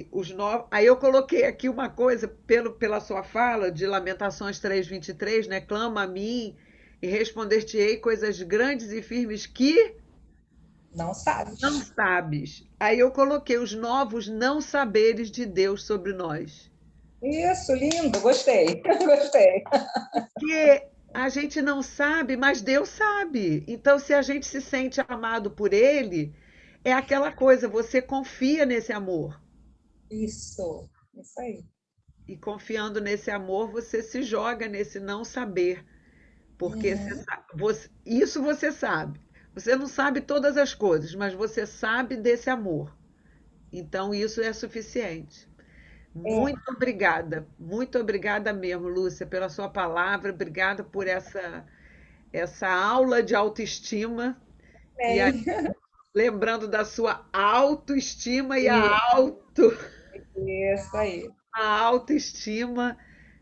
os novos. Aí eu coloquei aqui uma coisa, pela sua fala, de Lamentações 3:23, né? Clama a mim e responder-te-ei coisas grandes e firmes que Não não sabes. sabes. Aí eu coloquei os novos não saberes de Deus sobre nós. Isso, lindo, gostei, gostei. Porque a gente não sabe, mas Deus sabe. Então, se a gente se sente amado por Ele, é aquela coisa, você confia nesse amor. Isso aí. E confiando nesse amor, você se joga nesse não saber. Porque Uhum. isso você sabe. Você não sabe todas as coisas, mas você sabe desse amor. Então, isso é suficiente. Muito obrigada mesmo, Lúcia, pela sua palavra, obrigada por essa aula de autoestima e aí, Bem, lembrando da sua autoestima e isso aí. a autoestima,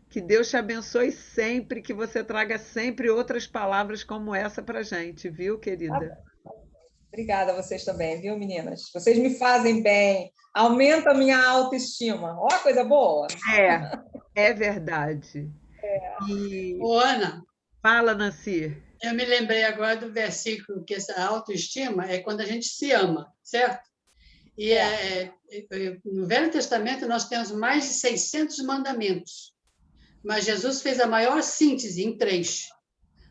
que Deus te abençoe sempre, que você traga sempre outras palavras como essa para gente, viu, Tá querida? bom. Obrigada a vocês também, viu, meninas? Vocês me fazem bem, aumenta a minha autoestima. Ó, coisa boa. É, é verdade. E Ô, Ana, fala, Nancy. eu me lembrei agora do versículo que essa autoestima é quando a gente se ama, certo? E É, no Velho Testamento nós temos mais de 600 mandamentos, mas Jesus fez a maior síntese em 3: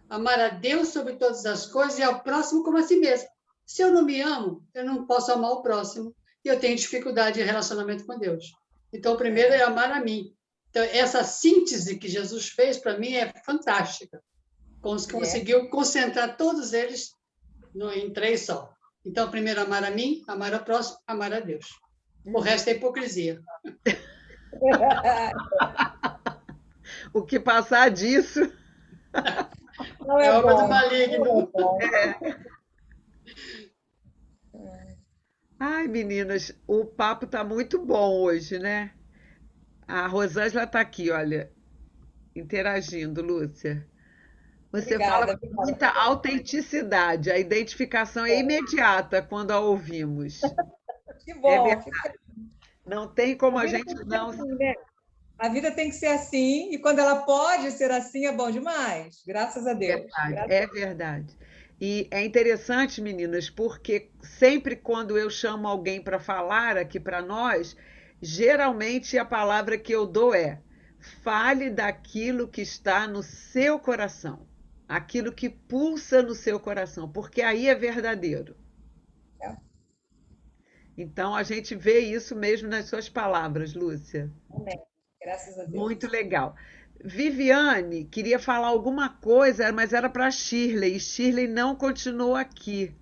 amar a Deus sobre todas as coisas e ao próximo como a si mesmo. Se eu não me amo, eu não posso amar o próximo e eu tenho dificuldade de relacionamento com Deus. Então, o primeiro é amar a mim. Então, essa síntese que Jesus fez para mim é fantástica. Conseguiu concentrar todos eles em 3 só. Então, primeiro, amar a mim, amar ao próximo, amar a Deus. O resto é hipocrisia. O que passar disso. não É é obra do bom. Não é maligno. bom. Ai, meninas, o papo tá muito bom hoje, né? A Rosângela tá aqui, olha, interagindo, Lúcia. Você fala Obrigada, com muita obrigada. autenticidade, a identificação é imediata quando a ouvimos. Que É bom. verdade, não tem A como a vida gente tem que ser não. assim, né? A vida tem que ser assim, e quando ela pode ser assim, é bom demais. Graças a Deus. Verdade, é verdade. E é interessante, meninas, porque sempre quando eu chamo alguém para falar aqui para nós, geralmente a palavra que eu dou é: fale daquilo que está no seu coração, aquilo que pulsa no seu coração, porque aí é verdadeiro. É. Então a gente vê isso mesmo nas suas palavras, Lúcia. Amém. Graças a Muito Deus. legal. Viviane queria falar alguma coisa, mas era para Shirley. E Shirley não continuou aqui.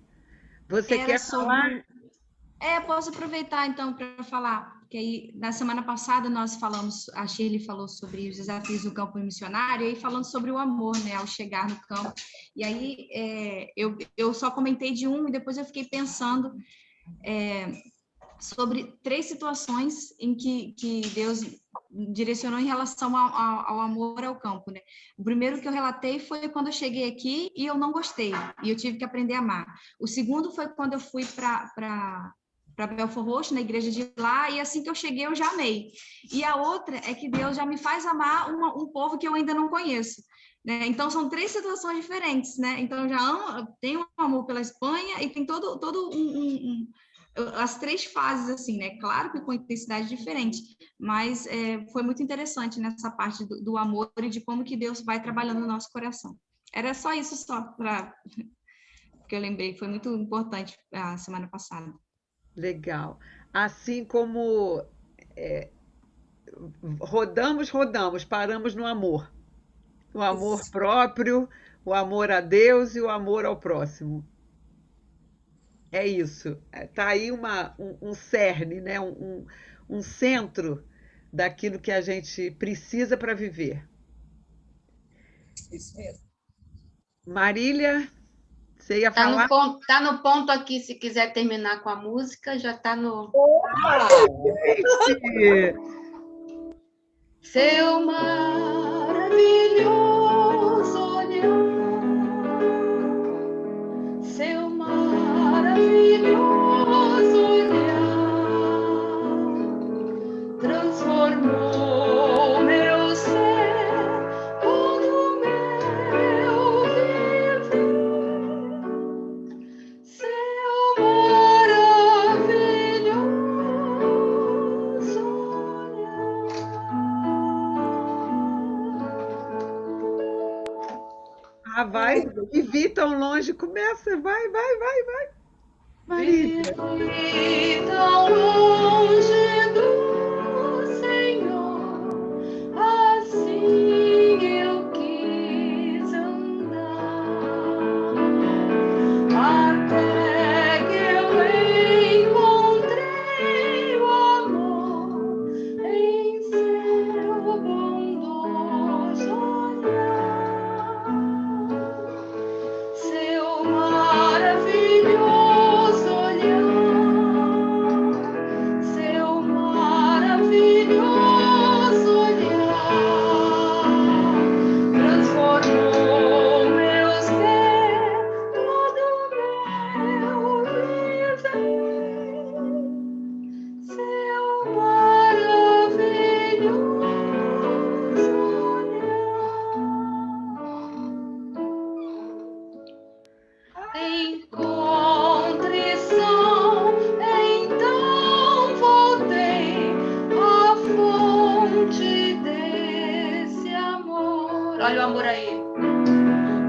Você Era quer falar? sobre. Posso aproveitar então para falar, porque aí na semana passada nós falamos, a Shirley falou sobre os desafios do campo missionário, e aí falando sobre o amor, né, ao chegar no campo. E aí eu só comentei de um e depois eu fiquei pensando sobre 3 situações em que Deus direcionou em relação ao amor ao campo, né? O primeiro que eu relatei foi quando eu cheguei aqui e eu não gostei, e eu tive que aprender a amar. O segundo foi quando eu fui para Belfort Roxo, na igreja de lá, e assim que eu cheguei eu já amei. E a outra é que Deus já me faz amar um povo que eu ainda não conheço. Né? Então, são 3 situações diferentes, né? Então, eu já amo, tenho um amor pela Espanha e tem todo as 3 fases, assim, né? Claro que com intensidade diferente, mas foi muito interessante nessa parte do amor e de como que Deus vai trabalhando no nosso coração. Era só isso, que eu lembrei, foi muito importante a semana passada. Legal. Assim como rodamos, paramos no amor. O amor próprio, o amor a Deus e o amor ao próximo. É isso. Está aí um cerne, né? Um centro daquilo que a gente precisa para viver. Isso mesmo. Marília, você ia Tá falar? tá no ponto aqui, se quiser terminar com a música, já tá no... Gente! Seu maravilhoso olhar, seu maravilhoso olhar, transformou meu ser, todo meu viver. Seu maravilhoso Ah, vai. E vi tão longe. Começa. Vai. Marília. vivi tão longe do Senhor, assim eu quis andar, até que eu encontrei o amor em seu bondoso olhar. Seu maravilhoso olhar, seu maravilhoso olhar, transformou meu ser, todo meu viver. Seu maravilhoso olhar. Em contrição, então voltei à fonte desse amor. Olha o amor aí.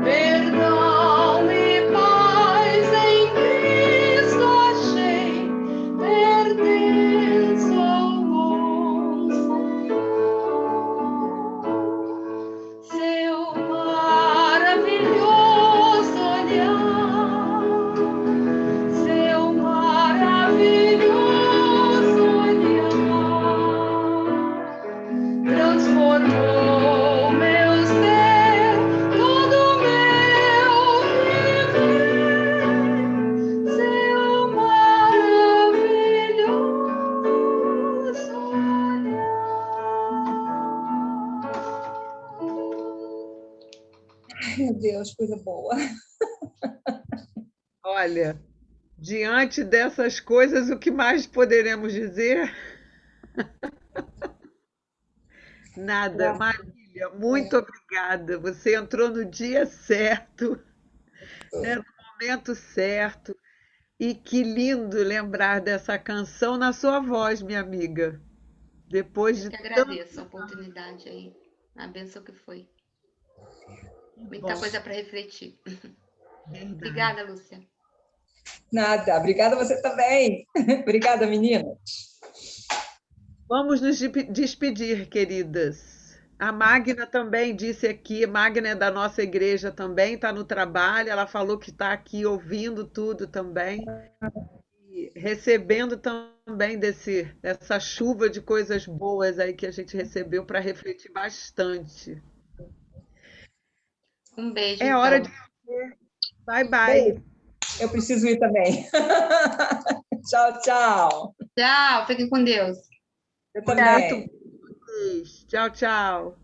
Perdão e paz em Cristo achei, pertenço ao bom Senhor. Seu maravilhoso olhar, seu maravilhoso olhar, transformou meu ser, todo meu viver. Seu maravilhoso olhar. Meu Deus, coisa boa. Olha, diante dessas coisas, o que mais poderemos dizer? Nada. Marília, muito obrigada. Você entrou no dia certo, né, no momento certo. E que lindo lembrar dessa canção na sua voz, minha amiga. Depois de Eu que tanto agradeço a oportunidade aí, a benção que foi. Muita bom. coisa para refletir. Verdade. Obrigada, Lúcia. Nada, obrigada você também. Obrigada, menina. Vamos nos despedir, queridas. A Magna também disse aqui, Magna é da nossa igreja também, está no trabalho, ela falou que está aqui ouvindo tudo também, e recebendo também dessa chuva de coisas boas aí que a gente recebeu para refletir bastante. Um beijo, É hora de então. dizer bye, bye. Eu preciso ir também. Tchau, tchau. Tchau, fiquem com Deus. Eu também. Tchau, tchau.